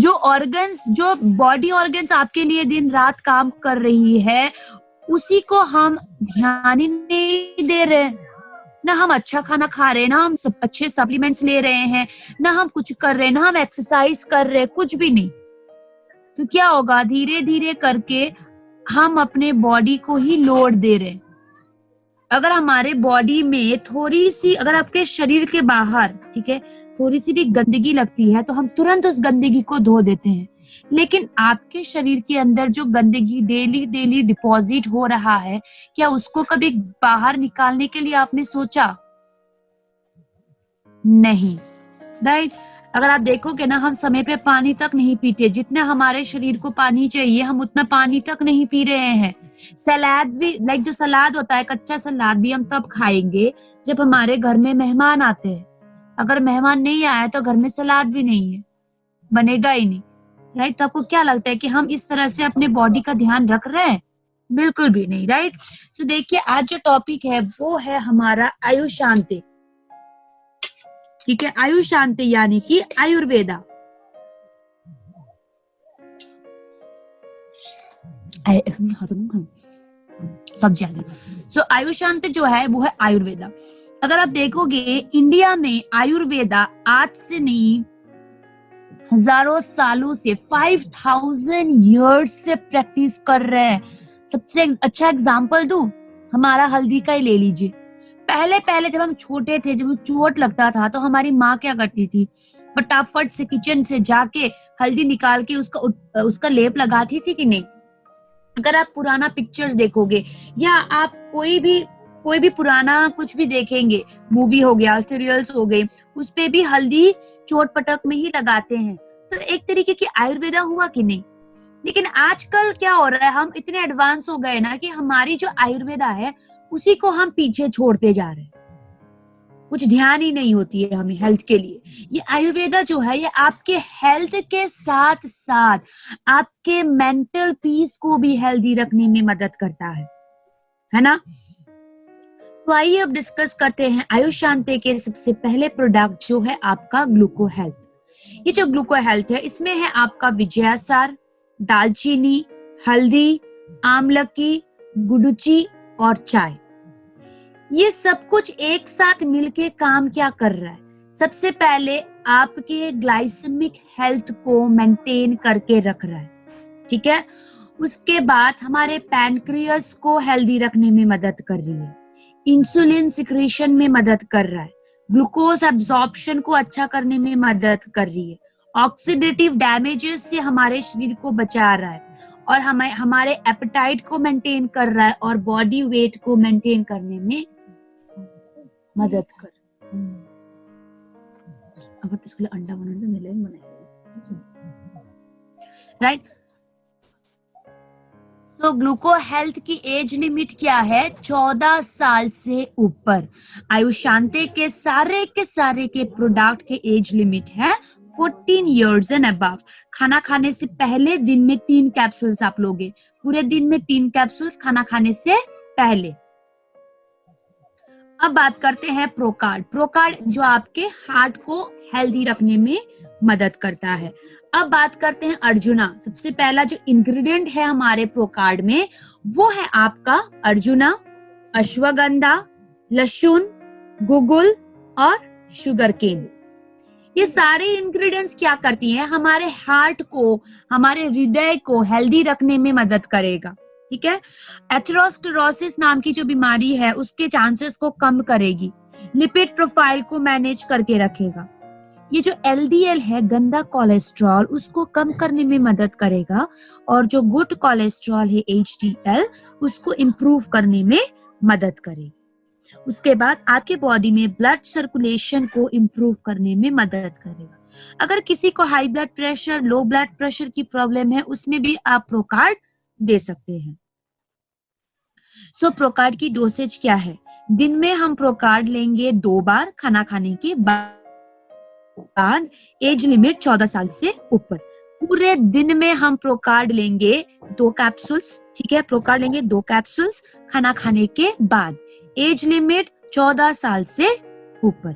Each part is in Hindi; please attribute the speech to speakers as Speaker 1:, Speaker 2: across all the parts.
Speaker 1: जो ऑर्गन्स, जो बॉडी ऑर्गन्स आपके लिए दिन रात काम कर रही है, उसी को हम ध्यान ही नहीं दे रहे। ना हम अच्छा खाना खा रहे हैं, ना हम सब अच्छे सप्लीमेंट्स ले रहे हैं, ना हम कुछ कर रहे हैं, ना हम एक्सरसाइज कर रहे हैं, कुछ भी नहीं। तो क्या होगा, धीरे धीरे करके हम अपने बॉडी को ही लोड दे रहे हैं। अगर हमारे बॉडी में थोड़ी सी, अगर आपके शरीर के बाहर, ठीक है, थोड़ी सी भी गंदगी लगती है तो हम तुरंत उस गंदगी को धो देते हैं। लेकिन आपके शरीर के अंदर जो गंदगी डेली डेली डिपॉजिट हो रहा है, क्या उसको कभी बाहर निकालने के लिए आपने सोचा? नहीं, राइट। अगर आप देखोगे ना, हम समय पे पानी तक नहीं पीते। जितना हमारे शरीर को पानी चाहिए, हम उतना पानी तक नहीं पी रहे हैं। सलाद भी, लाइक जो सलाद होता है, कच्चा सलाद भी हम तब खाएंगे जब हमारे घर में मेहमान आते हैं। अगर मेहमान नहीं आया तो घर में सलाद भी नहीं है, बनेगा ही नहीं, राइट। तो आपको क्या लगता है कि हम इस तरह से अपने बॉडी का ध्यान रख रहे हैं? बिल्कुल भी नहीं, राइट। तो देखिए, आज जो टॉपिक है वो है हमारा आयुष शांति, ठीक है। आयुष शांति यानी कि आयुर्वेदा। सब ज्यादा। सो आयुष शांति जो है वो है आयुर्वेदा। अगर आप देखोगे, इंडिया में आयुर्वेदा आज से नहीं, हजारों सालों से, 5000 ईयर्स से प्रैक्टिस कर रहे हैं। सबसे अच्छा एग्जांपल दूं, हमारा हल्दी का ही ले लीजिए। पहले पहले जब हम छोटे थे, जब चोट लगता था, तो हमारी माँ क्या करती थी, फटाफट से किचन से जाके हल्दी निकाल के उसका लेप लगाती थी कि नहीं? अगर आप पुराना पिक्चर्स देखोगे, या आप कोई भी पुराना कुछ भी देखेंगे, मूवी हो गया, सीरियल्स हो गए, उस पे भी हल्दी चोट पटक में ही लगाते हैं। तो एक तरीके की आयुर्वेदा हुआ कि नहीं? लेकिन आजकल क्या हो रहा है, हम इतने एडवांस हो गए ना कि हमारी जो आयुर्वेदा है उसी को हम पीछे छोड़ते जा रहे हैं। कुछ ध्यान ही नहीं होती है हमें हेल्थ के लिए। ये आयुर्वेदा जो है, ये आपके हेल्थ के साथ साथ आपके मेंटल पीस को भी हेल्दी रखने में मदद करता है ना। तो आइए अब डिस्कस करते हैं आयुष शांति के सबसे पहले प्रोडक्ट जो है आपका ग्लूको हेल्थ। ये जो ग्लूको हेल्थ है, इसमें है आपका विजयासार, दालचीनी, हल्दी, आमलकी, गुडुची और चाय। ये सब कुछ एक साथ मिलके काम क्या कर रहा है? सबसे पहले आपके ग्लाइसेमिक हेल्थ को मेंटेन करके रख रहा है, ठीक है। उसके बाद हमारे पैनक्रियास को हेल्दी रखने में मदद कर रही है, इंसुलिन सिक्रेशन में मदद कर रहा है, ग्लूकोज एब्जॉर्प्शन को अच्छा करने में मदद कर रही है, ऑक्सीडेटिव डैमेजेस से हमारे शरीर को बचा रहा है, और हमारे एपेटाइट को मेंटेन कर रहा है, और बॉडी वेट को मेंटेन करने में मदद कर। अगर तो इसके लिए अंडा बनाना तो मिलेगा, बनाएगा, राइट। सो ग्लूको हेल्थ की एज लिमिट क्या है? 14 साल से ऊपर। आयुष शांति के सारे के प्रोडक्ट के एज लिमिट है 14 years एंड अबव। खाना खाने से पहले दिन में 3 कैप्सूल्स आप लोगे, पूरे दिन में 3 कैप्सूल्स खाना खाने से पहले। अब बात करते हैं प्रोकार्ड। प्रोकार्ड जो आपके हार्ट को हेल्दी रखने में मदद करता है। अब बात करते हैं अर्जुना। सबसे पहला जो इंग्रेडिएंट है हमारे प्रोकार्ड में, वो है आपका अर्जुना, अश्वगंधा, लहसुन, गुगुल और शुगर केन। ये सारे इंग्रेडिएंट्स क्या करती हैं? हमारे हार्ट को, हमारे हृदय को हेल्दी रखने में मदद करेगा, ठीक है। एथेरोस्क्लेरोसिस नाम की जो बीमारी है उसके चांसेस को कम करेगी, लिपिड प्रोफाइल को मैनेज करके रखेगा। ये जो एलडीएल है, गंदा कोलेस्ट्रॉल, उसको कम करने में मदद करेगा, और जो गुड कोलेस्ट्रॉल है एचडीएल, उसको इम्प्रूव करने में मदद करेगी। उसके बाद आपके बॉडी में ब्लड सर्कुलेशन को इम्प्रूव करने में मदद करेगा। अगर किसी को high blood pressure, low blood pressure की प्रॉब्लम है, उसमें भी आप प्रोकार्ड दे सकते हैं। सो प्रोकार्ड की डोसेज क्या है? दिन में हम प्रोकार्ड लेंगे 2 बार खाना खाने के बाद। एज लिमिट 14 साल से ऊपर। पूरे दिन में हम प्रोकार्ड लेंगे 2 कैप्सूल्स, ठीक है। प्रोकार्ड लेंगे 2 कैप्सूल्स खाना खाने के बाद। एज लिमिट 14 साल से ऊपर।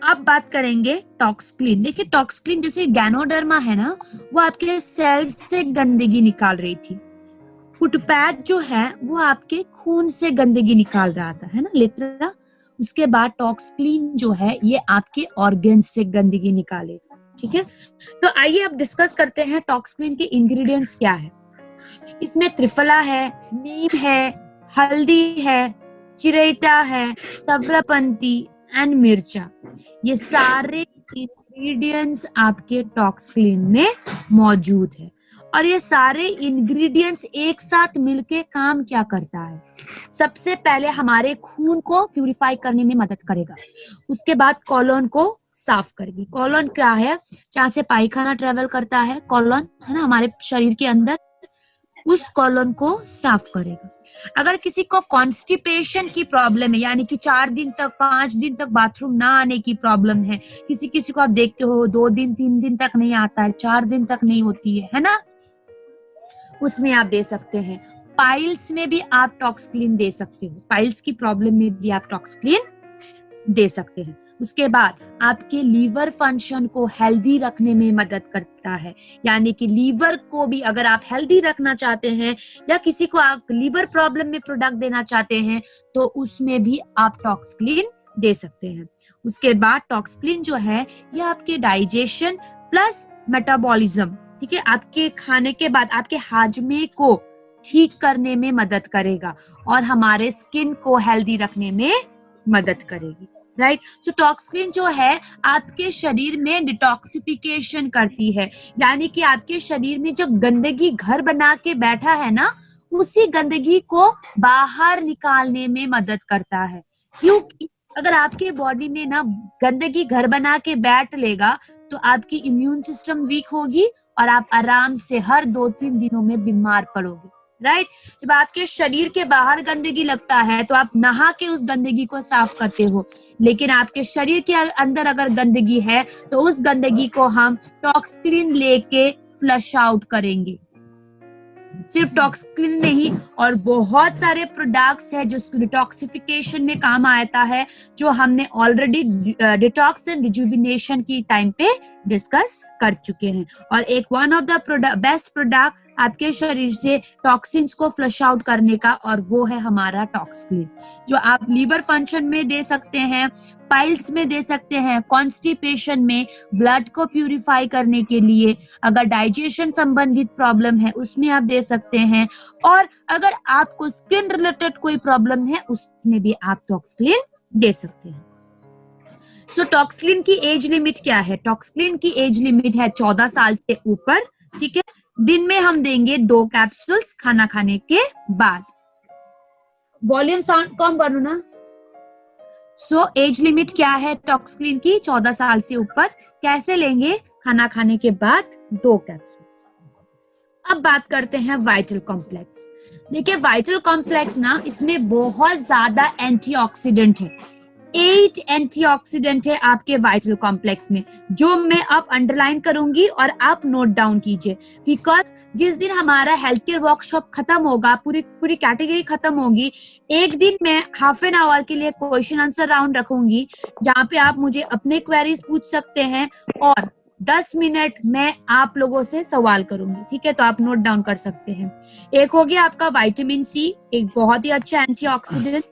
Speaker 1: अब बात करेंगे टॉक्सक्लीन। देखिए टॉक्सक्लीन जैसे गैनोडर्मा है ना, वो आपके सेल्स से गंदगी निकाल रही थी। फुटपैथ जो है वो आपके खून से गंदगी निकाल रहा था, है ना, लेटरा। उसके बाद टॉक्सक्लीन जो है ये आपके ऑर्गन से गंदगी निकालेगा, ठीक है। तो आइए अब डिस्कस करते हैं टॉक्सक्लीन के इंग्रेडिएंट्स क्या है। इसमें त्रिफला है, नीम है, हल्दी है, चिरेटा है, सब्रपंती एंड मिर्चा। ये सारे इंग्रेडिएंट्स आपके टॉक्सक्लीन में मौजूद है। और ये सारे इंग्रेडिएंट्स एक साथ मिलके काम क्या करता है? सबसे पहले हमारे खून को प्यूरिफाई करने में मदद करेगा। उसके बाद कॉलोन को साफ करेगी। कॉलोन क्या है? जहाँ से पायखाना ट्रेवल करता है, कॉलोन है ना हमारे शरीर के अंदर, उस कॉलोन को साफ करेगा। अगर किसी को कॉन्स्टिपेशन की प्रॉब्लम है, यानी कि 4 दिन तक 5 दिन तक बाथरूम ना आने की प्रॉब्लम है, किसी को आप देखते हो 2 दिन 3 दिन तक नहीं आता है, 4 दिन तक नहीं होती है ना, उसमें आप दे सकते हैं। पाइल्स में भी आप टॉक्सक्लीन दे सकते हो, पाइल्स की प्रॉब्लम में भी आप टॉक्सक्लीन दे सकते हैं। उसके बाद आपके लीवर फंक्शन को हेल्दी रखने में मदद करता है, यानी कि लीवर को भी अगर आप हेल्दी रखना चाहते हैं या किसी को आप लीवर प्रॉब्लम में प्रोडक्ट देना चाहते हैं तो उसमें भी आप टॉक्सक्लीन दे सकते हैं। उसके बाद टॉक्सक्लीन जो है ये आपके डाइजेशन प्लस मेटाबॉलिज्म, ठीक है, आपके खाने के बाद आपके हाजमे को ठीक करने में मदद करेगा और हमारे स्किन को हेल्दी रखने में मदद करेगी, राइट। सो टॉक्सक्लीन जो है आपके शरीर में डिटॉक्सिफिकेशन करती है, यानी कि आपके शरीर में जो गंदगी घर बना के बैठा है ना, उसी गंदगी को बाहर निकालने में मदद करता है। क्योंकि अगर आपके बॉडी में ना गंदगी घर बना के बैठ लेगा तो आपकी इम्यून सिस्टम वीक होगी और आप आराम से हर 2-3 दिनों में बीमार पड़ोगे, राइट। जब आपके शरीर के बाहर गंदगी लगता है तो आप नहा के उस गंदगी को साफ करते हो, लेकिन आपके शरीर के अंदर अगर गंदगी है तो उस गंदगी को हम टॉक्सक्लीन लेके फ्लश आउट करेंगे। सिर्फ टॉक्सक्लीन नहीं, और बहुत सारे प्रोडक्ट्स है जो डिटॉक्सिफिकेशन में काम आता है, जो हमने ऑलरेडी डिटॉक्स एंड रिजुविनेशन की टाइम पे डिस्कस कर चुके हैं। और एक one of the best product आपके शरीर से टॉक्सिन्स को फ्लश आउट करने का, और वो है हमारा टॉक्सक्लीन, जो आप लीवर फंक्शन में दे सकते हैं, पाइल्स में दे सकते हैं, कॉन्स्टिपेशन में, ब्लड को प्यूरिफाई करने के लिए, अगर डाइजेशन संबंधित प्रॉब्लम है उसमें आप दे सकते हैं, और अगर आपको स्किन रिलेटेड कोई प्रॉब्लम है उसमें भी आप टॉक्सक्लीन दे सकते हैं। सो टॉक्सक्लीन की एज लिमिट क्या है? टॉक्सक्लीन की एज लिमिट है 14 साल से ऊपर, ठीक है। दिन में हम देंगे 2 कैप्सूल्स खाना खाने के बाद। वॉल्यूम साउंड कम करो ना। सो एज लिमिट क्या है टॉक्सक्लीन की? 14 साल से ऊपर। कैसे लेंगे? खाना खाने के बाद 2 कैप्सूल्स। अब बात करते हैं वाइटल कॉम्प्लेक्स। देखिए वाइटल कॉम्प्लेक्स ना, इसमें बहुत ज्यादा एंटीऑक्सीडेंट है। 8 एंटीऑक्सीडेंट है आपके वाइटल कॉम्प्लेक्स में, जो मैं अब अंडरलाइन करूंगी और आप नोट डाउन कीजिए, बिकॉज जिस दिन हमारा हेल्थ केयर वर्कशॉप खत्म होगा, पूरी कैटेगरी खत्म होगी, एक दिन मैं हाफ एन आवर के लिए क्वेश्चन आंसर राउंड रखूंगी, जहाँ पे आप मुझे अपने क्वेरीज पूछ सकते हैं और 10 मिनट मैं आप लोगों से सवाल करूंगी, ठीक है। तो आप नोट डाउन कर सकते हैं। एक हो गया आपका विटामिन सी, एक बहुत ही अच्छा एंटीऑक्सीडेंट।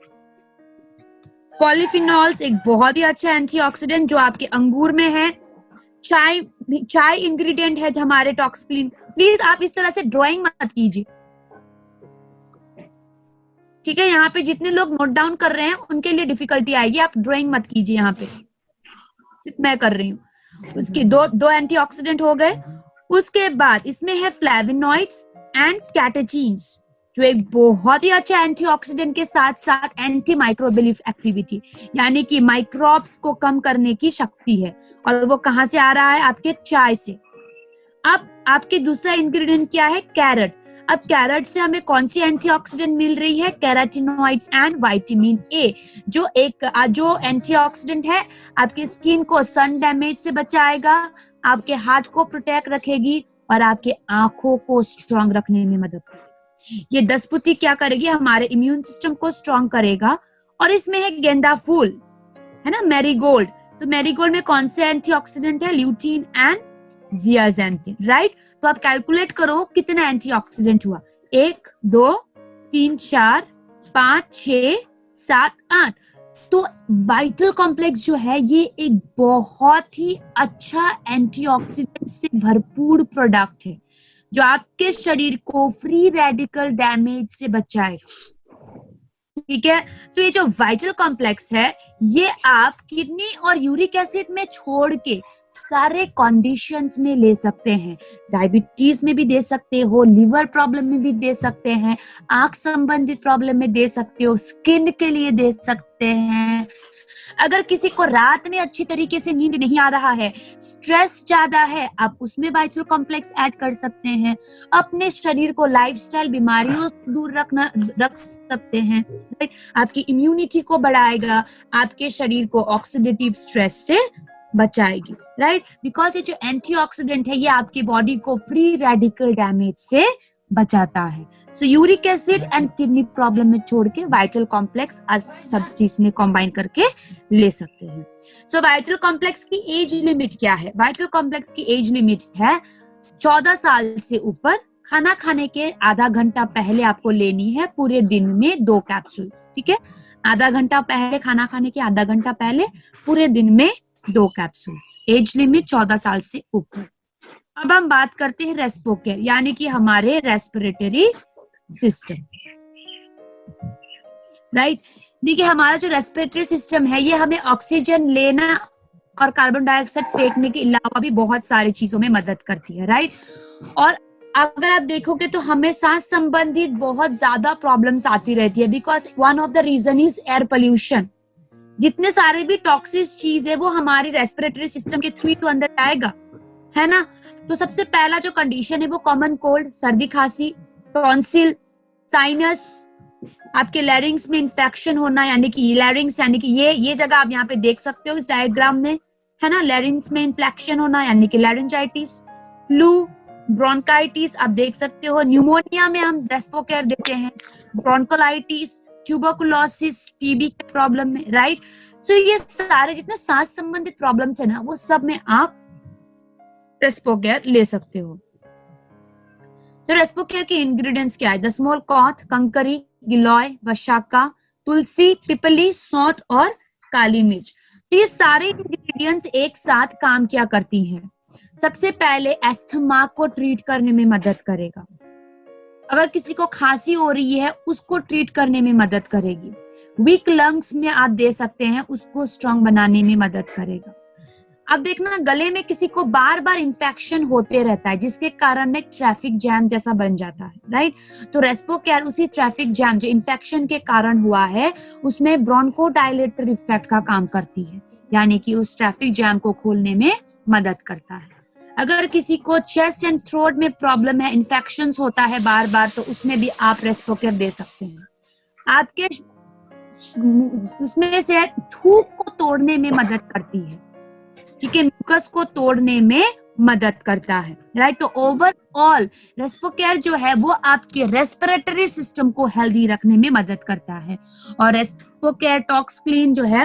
Speaker 1: पॉलीफिनॉल्स, एक बहुत ही अच्छा एंटीऑक्सीडेंट जो आपके अंगूर में है। चाय इंग्रेडिएंट है हमारे टॉक्सक्लीन। प्लीज आप इस तरह से ड्राइंग मत कीजिए, ठीक है। यहाँ पे जितने लोग नोट डाउन कर रहे हैं उनके लिए डिफिकल्टी आएगी, आप ड्राइंग मत कीजिए, यहाँ पे सिर्फ मैं कर रही हूँ। उसके दो एंटीऑक्सीडेंट हो गए। उसके बाद इसमें है फ्लेवोनॉइड्स एंड कैटेचीन्स, जो एक बहुत ही अच्छा एंटीऑक्सीडेंट के साथ साथ एंटी माइक्रोबियल एक्टिविटी, यानी कि माइक्रोब्स को कम करने की शक्ति है, और वो कहां से आ रहा है? आपके चाय से। अब आपके दूसरा इंग्रेडिएंट क्या है? कैरेट। अब कैरेट से हमें कौन सी एंटीऑक्सीडेंट मिल रही है? कैरोटीनॉइड्स एंड विटामिन ए, जो एंटीऑक्सीडेंट है, आपकी स्किन को सन डैमेज से बचाएगा, आपके हार्ट को प्रोटेक्ट रखेगी और आपके आंखों को स्ट्रांग रखने में मदद करेगी। ये दसपुती क्या करेगी? हमारे इम्यून सिस्टम को स्ट्रांग करेगा। और इसमें है गेंदा फूल, है ना, मैरीगोल्ड। तो मैरीगोल्ड में कौन से एंटीऑक्सीडेंट है? Lutein and zeaxanthin, right. तो आप कैलकुलेट करो कितना एंटीऑक्सीडेंट हुआ, 1 2 3 4 5 6 7 8। तो वाइटल कॉम्प्लेक्स जो है ये एक बहुत ही अच्छा एंटीऑक्सीडेंट से भरपूर प्रोडक्ट है जो आपके शरीर को फ्री रेडिकल डैमेज से बचाएगा, ठीक है। तो ये जो वाइटल कॉम्प्लेक्स है ये आप किडनी और यूरिक एसिड में छोड़ के सारे कंडीशंस में ले सकते हैं। डायबिटीज में भी दे सकते हो, लिवर प्रॉब्लम में भी दे सकते हैं, आंख संबंधित प्रॉब्लम में दे सकते हो, स्किन के लिए दे सकते हैं। अगर किसी को रात में अच्छी तरीके से नींद नहीं आ रहा है, स्ट्रेस ज्यादा है, आप उसमें वाइटल कॉम्प्लेक्स ऐड कर सकते हैं। अपने शरीर को लाइफस्टाइल बीमारियों से दूर रख सकते हैं, राइट। आपकी इम्यूनिटी को बढ़ाएगा, आपके शरीर को ऑक्सीडेटिव स्ट्रेस से बचाएगी, राइट। बिकॉज ये जो एंटीऑक्सीडेंट है ये आपकी बॉडी को फ्री रेडिकल डैमेज से बचाता है। So uric acid and kidney problem में छोड़ के वाइटल कॉम्प्लेक्स सब चीज में कंबाइन करके ले सकते हैं। सो वाइटल कॉम्प्लेक्स की एज लिमिट क्या है? वाइटल कॉम्प्लेक्स की एज लिमिट है 14 साल से ऊपर। खाना खाने के आधा घंटा पहले आपको लेनी है, पूरे दिन में 2 कैप्सूल्स, ठीक है। आधा घंटा पहले, खाना खाने के आधा घंटा पहले, पूरे दिन में 2 कैप्सूल्स। एज लिमिट 14 साल से ऊपर। अब हम बात करते हैं रेस्पोकेयर, यानी कि हमारे रेस्पिरेटरी सिस्टम, राइट। देखिए हमारा जो रेस्पिरेटरी सिस्टम है ये हमें ऑक्सीजन लेना और कार्बन डाइऑक्साइड फेंकने के अलावा भी बहुत सारी चीजों में मदद करती है, राइट। और अगर आप देखोगे तो हमें सांस संबंधित बहुत ज्यादा प्रॉब्लम्स आती रहती है, because one of the reason is air pollution. जितने सारे भी टॉक्सिक चीज है वो हमारी रेस्पिरेटरी सिस्टम के थ्रू तो अंदर आएगा, है ना। तो सबसे पहला जो कंडीशन है वो कॉमन कोल्ड, सर्दी खांसी, टॉन्सिल, साइनस, आपके लैरिंग्स में इंफेक्शन होना, यानी कि लैरिंग्स, यानी कि ये जगह आप यहाँ पे देख सकते हो इस डायग्राम में, है ना। लैरिंग्स में इंफेक्शन होना यानी कि लैरिंजाइटिस, फ्लू, ब्रोंकाइटिस आप देख सकते हो। न्यूमोनिया में हम रेस्पोकेयर देते हैं, ब्रोंकोलाइटिस, ट्यूबरकुलोसिस, टीबी के प्रॉब्लम में, राइट। सो ये सारे जितने सांस संबंधित प्रॉब्लम्स है ना वो सब में आप रेस्पोकेयर ले सकते हो। तो रेस्पोकेयर के इंग्रेडिएंट्स क्या है? दसमोल कौथ, कंकरी, गिलोय, वशाका, तुलसी, पिपली, सौंठ और काली मिर्च। तो ये सारे इंग्रेडिएंट्स एक साथ काम क्या करती हैं? सबसे पहले एस्थमा को ट्रीट करने में मदद करेगा। अगर किसी को खांसी हो रही है उसको ट्रीट करने में मदद करेगी। वीक लंग्स में आप दे सकते हैं, उसको स्ट्रांग बनाने में मदद करेगा। अब देखना गले में किसी को बार बार इंफेक्शन होते रहता है जिसके कारण एक ट्रैफिक जैम जैसा बन जाता है, राइट। तो रेस्पोकेयर उसी ट्रैफिक जैम जो इंफेक्शन के कारण हुआ है उसमें ब्रोंकोडायलेटर इफेक्ट का काम करती है, यानी कि उस ट्रैफिक जैम को खोलने में मदद करता है। अगर किसी को चेस्ट एंड थ्रोट में प्रॉब्लम है, इंफेक्शंस होता है बार बार, तो उसमें भी आप रेस्पोकेयर दे सकते हैं। आपके उसमें से थूक को तोड़ने में मदद करती है, ठीक है, म्यूकस को तोड़ने में मदद करता है, राइट। तो ओवरऑल रेस्पोकेयर जो है वो आपके रेस्पिरेटरी सिस्टम को हेल्दी रखने में मदद करता है। और रेस्पोकेयर टॉक्सक्लीन जो है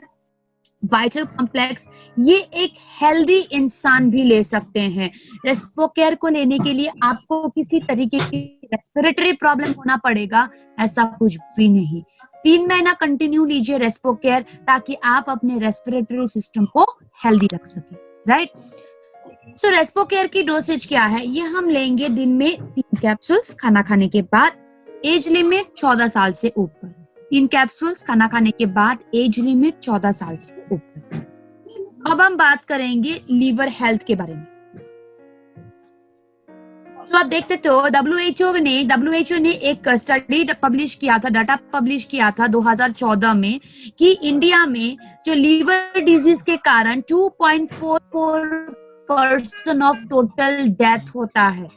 Speaker 1: वाइटल कॉम्प्लेक्स, ये एक हेल्दी इंसान भी ले सकते हैं। रेस्पोकेयर को लेने के लिए आपको किसी तरीके की रेस्पिरेटरी प्रॉब्लम होना पड़ेगा, ऐसा कुछ भी नहीं। 3 महीना कंटिन्यू लीजिए रेस्पोकेयर ताकि आप अपने रेस्पिरेटरी सिस्टम को हेल्दी रख सके, राइट। सो रेस्पोकेयर की डोसेज क्या है? ये हम लेंगे दिन में 3 कैप्सूल्स खाना खाने के बाद। एज लिमिट 14 साल से ऊपर। 3 कैप्सूल्स खाना खाने के बाद, एज लिमिट 14 साल से ऊपर। अब हम बात करेंगे लीवर हेल्थ के बारे में। तो आप देख सकते हो WHO ने एक स्टडी पब्लिश किया था, डाटा पब्लिश किया था 2014 में कि इंडिया में जो लीवर डिजीज के कारण 2.44% ऑफ टोटल डेथ होता है।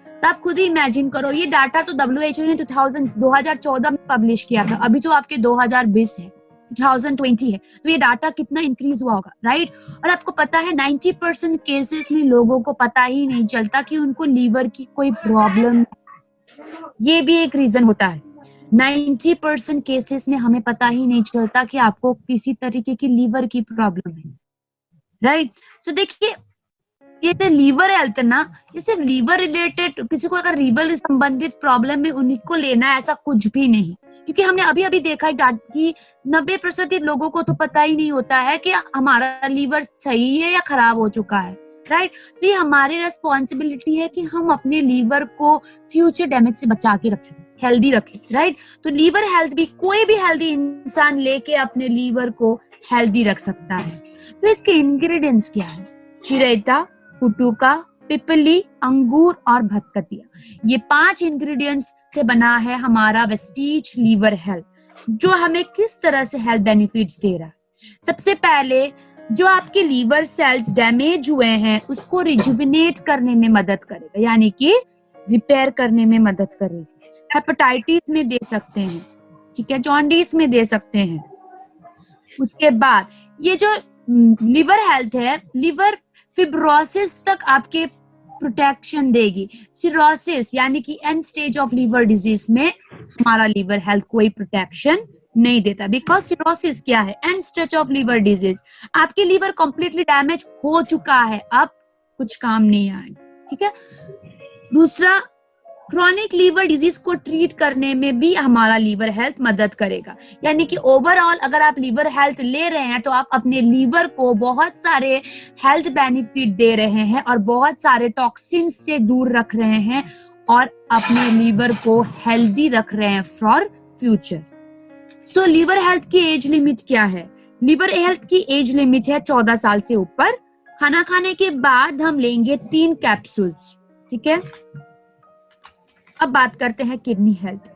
Speaker 1: तो आप खुद ही इमेजिन करो, ये डाटा तो WHO ने 2014 में पब्लिश किया था, अभी तो आपके 2020 है, 2020 है, तो ये डाटा कितना इंक्रीज हुआ होगा, राइट। और आपको पता है 90% केसेस में लोगों को पता ही नहीं चलता कि उनको लीवर की कोई प्रॉब्लम है। ये भी एक रीजन होता है। 90% केसेस में हमें पता ही नहीं चलता कि आपको किसी तरीके की लीवर की प्रॉब्लम है, राइट। सो देखिए ये तो लीवर हेल्थ ना, ये सिर्फ लीवर रिलेटेड, किसी को अगर लीवर संबंधित प्रॉब्लम है उन्हीं को लेना है, ऐसा कुछ भी नहीं। क्योंकि हमने अभी अभी देखा है कि 90% लोगों को तो पता ही नहीं होता है कि हमारा लीवर सही है या खराब हो चुका है, राइट। तो ये हमारी रेस्पॉन्सिबिलिटी है कि हम अपने लीवर को फ्यूचर डैमेज से बचा के रखें, हेल्दी रखें, राइट। तो लीवर हेल्थ भी कोई भी हेल्दी इंसान लेके अपने लीवर को हेल्दी रख सकता है। तो इसके इंग्रेडिएंट्स क्या है? चिरेता, पुटुका, पिपली, अंगूर और भतकटिया, ये 5 इंग्रेडिएंट्स से बना है हमारा वेस्टीज लीवर हेल्थ, जो हमें किस तरह से हेल्थ बेनिफिट्स दे रहा है। सबसे पहले जो आपके लीवर सेल्स डैमेज हुए हैं उसको रिजुविनेट करने में मदद करेगा, यानी कि रिपेयर करने में मदद करेगी। हेपेटाइटिस में दे सकते हैं, ठीक है, जॉन्डिस में दे सकते हैं। उसके बाद ये जो लिवर हेल्थ है, लिवर फिब्रोसिस तक आपके प्रोटेक्शन देगी। सिरोसिस यानी कि and stage of liver disease में हमारा लिवर हेल्थ कोई प्रोटेक्शन नहीं देता, बिकॉज सिरोसिस क्या है? And stage of liver disease. आपके लिवर कंप्लीटली डैमेज हो चुका है, अब कुछ काम नहीं आएगा, ठीक है। दूसरा, क्रॉनिक लीवर डिजीज को ट्रीट करने में भी हमारा लीवर हेल्थ मदद करेगा, यानी कि ओवरऑल अगर आप लीवर हेल्थ ले रहे हैं तो आप अपने लीवर को बहुत सारे हेल्थ बेनिफिट दे रहे हैं और बहुत सारे टॉक्सिन्स से दूर रख रहे हैं और अपने लीवर को हेल्दी रख रहे हैं for future. So liver health की एज लिमिट क्या है? लीवर हेल्थ की एज लिमिट है 14 साल से ऊपर। खाना खाने के बाद हम लेंगे 3 कैप्सूल्स, ठीक है। अब बात करते हैं किडनी हेल्थ।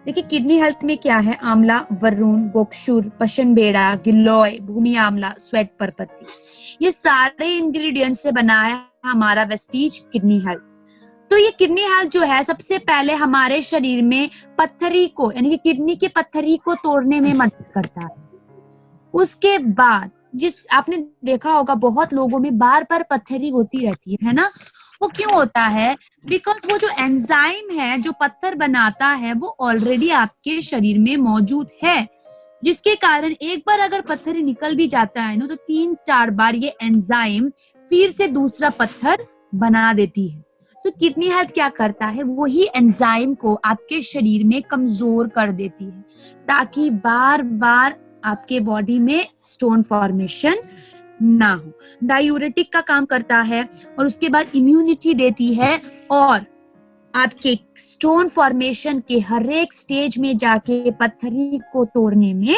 Speaker 1: देखिए किडनी हेल्थ में क्या है? आंवला, वरुण, गोक्षुर, पशनबेड़ा, गिलोय, भूमि आंवला, स्वेट परपत्ती, ये सारे इंग्रेडिएंट्स से बना है हमारा वेस्टीज किडनी हेल्थ। तो ये किडनी हेल्थ जो है सबसे पहले हमारे शरीर में पत्थरी को, यानी कि किडनी के पत्थरी को तोड़ने में मदद करता है। उसके बाद जिस आपने देखा होगा बहुत लोगों में बार बार पत्थरी होती रहती है ना, वो क्यों होता है? बिकॉज वो जो एंजाइम है जो पत्थर बनाता है वो ऑलरेडी आपके शरीर में मौजूद है, जिसके कारण एक बार अगर पत्थर निकल भी जाता है ना तो 3-4 बार ये एंजाइम फिर से दूसरा पत्थर बना देती है। तो किडनी हेल्थ क्या करता है? वही एंजाइम को आपके शरीर में कमजोर कर देती है ताकि बार बार आपके बॉडी में स्टोन फॉर्मेशन ना हो। डायूरेटिक का काम करता है और उसके बाद इम्यूनिटी देती है और आपके स्टोन फॉर्मेशन के हर एक स्टेज में जाके पत्थरी को तोड़ने में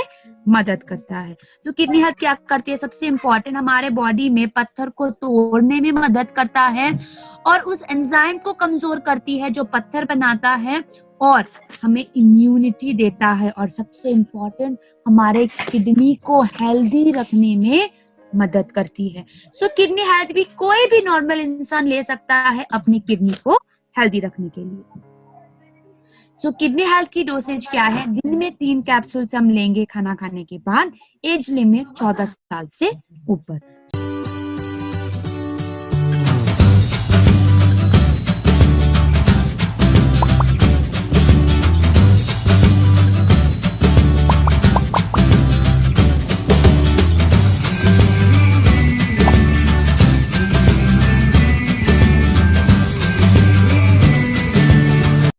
Speaker 1: मदद करता है। तो किडनी हेल्थ क्या करती है? सबसे इंपॉर्टेंट, हमारे बॉडी में पत्थर को तोड़ने में मदद करता है और उस एंजाइम को कमजोर करती है जो पत्थर बनाता है और हमें इम्यूनिटी देता है और सबसे इंपॉर्टेंट हमारे किडनी को हेल्दी रखने में मदद करती है। सो किडनी हेल्थ भी कोई भी नॉर्मल इंसान ले सकता है अपनी किडनी को हेल्दी रखने के लिए। सो किडनी हेल्थ की डोसेज क्या है? दिन में 3 कैप्सूल्स हम लेंगे खाना खाने के बाद। एज लिमिट 14 साल से ऊपर।